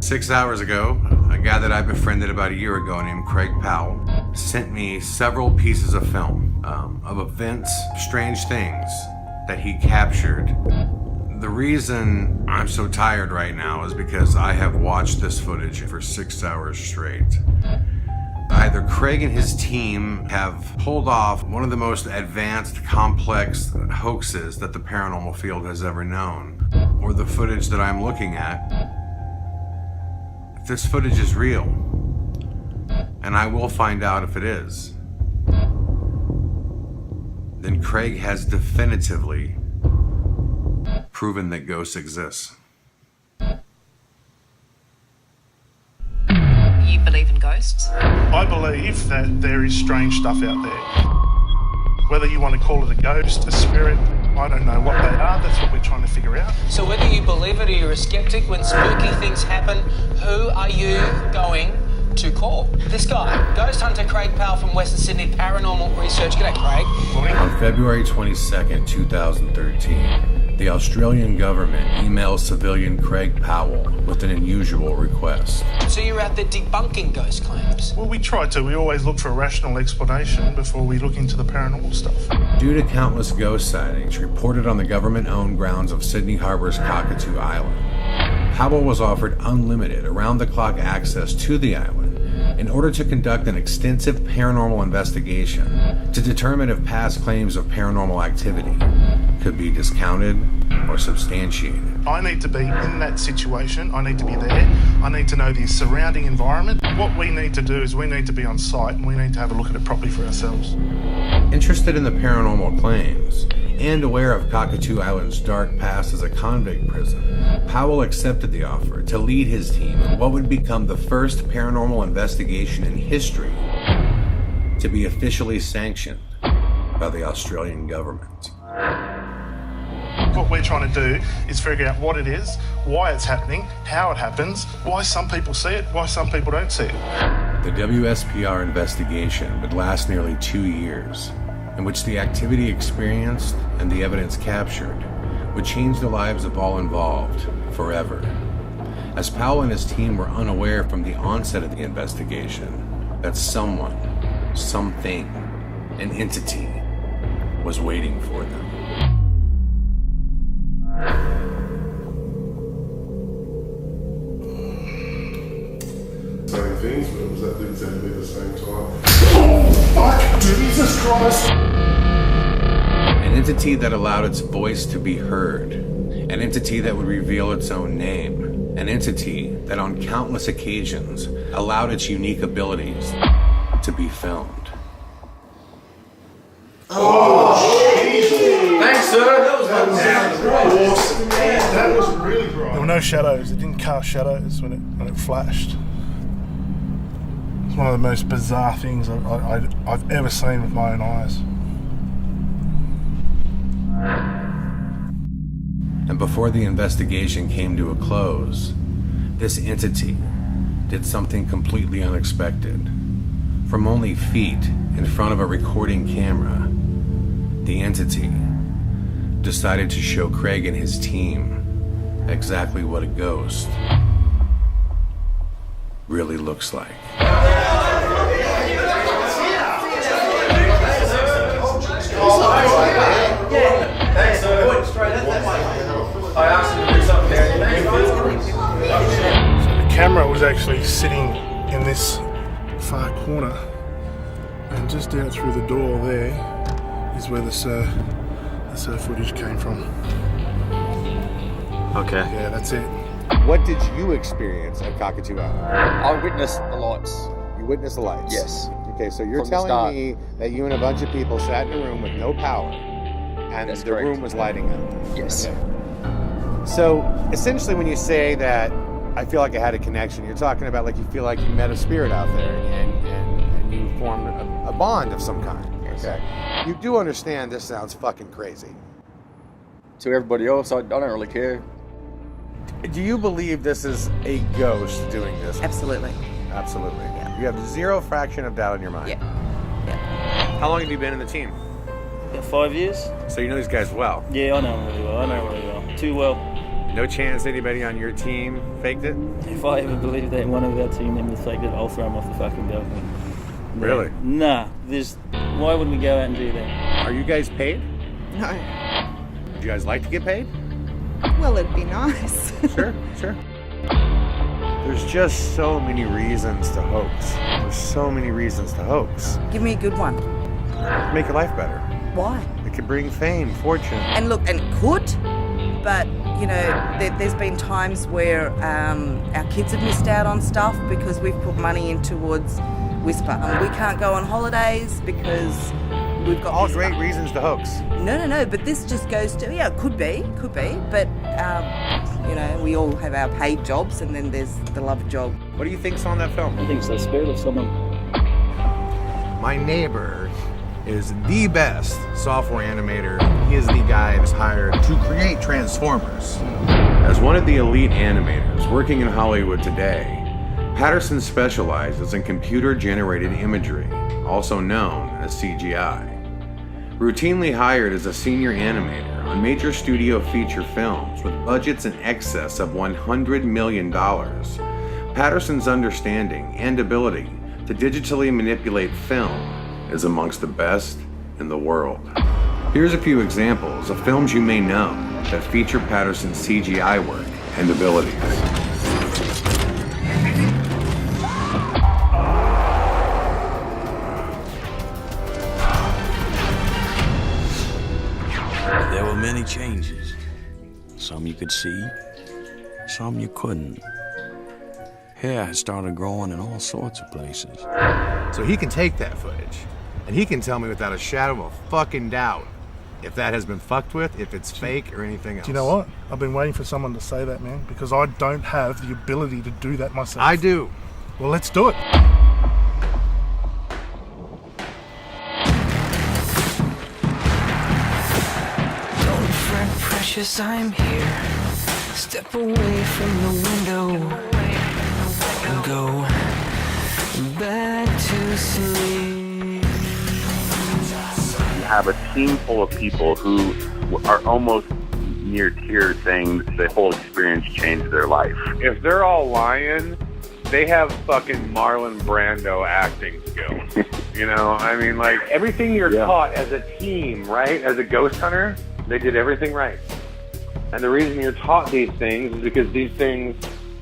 6 hours ago, a guy that I befriended about a year ago named Craig Powell sent me several pieces of film of events, strange things that he captured. The reason I'm so tired right now is because I have watched this footage for 6 hours straight. Either Craig and his team have pulled off one of the most advanced, complex hoaxes that the paranormal field has ever known, or the footage that I'm looking at, if this footage is real, and I will find out if it is, then Craig has definitively proven that ghosts exist. You believe in ghosts? I believe that there is strange stuff out there. Whether you want to call it a ghost, a spirit, I don't know what they are. That's what we're trying to figure out. So whether you believe it or you're a skeptic, when spooky things happen, who are you going to call? This guy, Ghost Hunter Craig Powell from Western Sydney Paranormal Research. G'day, Craig. On February 22nd, 2013, the Australian government emails civilian Craig Powell with an unusual request. So you're out there debunking ghost claims? Well, we try to. We always look for a rational explanation before we look into the paranormal stuff. Due to countless ghost sightings reported on the government-owned grounds of Sydney Harbour's Cockatoo Island, Powell was offered unlimited, around-the-clock access to the island in order to conduct an extensive paranormal investigation to determine if past claims of paranormal activity could be discounted or substantiated. I need to be in that situation. I need to be there. I need to know the surrounding environment. What we need to do is we need to be on site and we need to have a look at it properly for ourselves. Interested in the paranormal claims and aware of Cockatoo Island's dark past as a convict prison, Powell accepted the offer to lead his team in what would become the first paranormal investigation in history to be officially sanctioned by the Australian government. What we're trying to do is figure out what it is, why it's happening, how it happens, why some people see it, why some people don't see it. The WSPR investigation would last nearly 2 years, in which the activity experienced and the evidence captured would change the lives of all involved forever. As Powell and his team were unaware from the onset of the investigation that someone, something, an entity was waiting for them. Same things, but it was at exactly the same time. Oh, fuck! Jesus Christ! An entity that allowed its voice to be heard. An entity that would reveal its own name. An entity that on countless occasions allowed its unique abilities to be filmed. Oh, Jesus! Thanks, sir. That was awesome. That was really bright. There were no shadows. It didn't cast shadows when it flashed. It's one of the most bizarre things I've ever seen with my own eyes. And before the investigation came to a close, this entity did something completely unexpected. From only feet in front of a recording camera, the entity decided to show Craig and his team exactly what a ghost really looks like. Thanks, sir. I asked him to do something there. So the camera was actually sitting in this far corner, and just out through the door there is where the footage came from. Okay. Yeah, that's it. What did you experience at Cockatoo Island? I witnessed the lights. You witnessed the lights? Yes. Okay, so you're From the start. telling me that you and a bunch of people sat in a room with no power, and That's the correct. room was lighting up? Yes. Okay. So essentially when you say that I feel like I had a connection, you're talking about like you feel like you met a spirit out there and you formed a bond of some kind. Yes. Okay. You do understand this sounds fucking crazy. To everybody else, I don't really care. Do you believe this is a ghost doing this? Absolutely. Absolutely. Yeah. You have zero fraction of doubt in your mind. Yeah. How long have you been in the team? About 5 years. So you know these guys well. Yeah, I know them really well. Too well. No chance anybody on your team faked it? If I ever believe that one of our team members faked it, I'll throw him off the fucking balcony. Really? Nah. Why would we go out and do that? Are you guys paid? No. Would you guys like to get paid? Well, it'd be nice. Sure. There's just so many reasons to hoax. There's so many reasons to hoax. Give me a good one. Make your life better. Why? It could bring fame, fortune. And look, and it could, but, you know, there's been times where our kids have missed out on stuff because we've put money in towards Whisper. We can't go on holidays because we've got... All great reasons to hoax. No, but this just goes to, yeah, it could be, but, you know, we all have our paid jobs and then there's the love job. What do you think's on that film? I think it's the spirit of someone. My neighbor is the best software animator. He is the guy that's hired to create Transformers. As one of the elite animators working in Hollywood today, Patterson specializes in computer-generated imagery, also known as CGI. Routinely hired as a senior animator on major studio feature films with budgets in excess of $100 million, Patterson's understanding and ability to digitally manipulate film is amongst the best in the world. Here's a few examples of films you may know that feature Patterson's CGI work and abilities. There were many changes. Some you could see, some you couldn't. Hair had started growing in all sorts of places. So he can take that footage, and he can tell me without a shadow of a fucking doubt if that has been fucked with, if it's fake, or anything else. Do you know what? I've been waiting for someone to say that, man, because I don't have the ability to do that myself. I do. Well, let's do it. Don't fret, precious, I'm here. Step away from the window and go back to sleep. You have a team full of people who are almost near tears saying the whole experience changed their life. If they're all lying, they have fucking Marlon Brando acting skills. You know, I mean, like, everything you're taught as a team, right? As a ghost hunter, they did everything right. And the reason you're taught these things is because these things,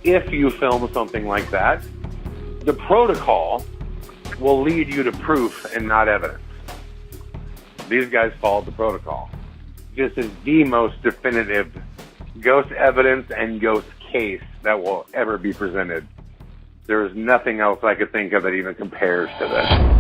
if you film something like that, the protocol will lead you to proof and not evidence. These guys followed the protocol. This is the most definitive ghost evidence and ghost case that will ever be presented. There is nothing else I could think of that even compares to this.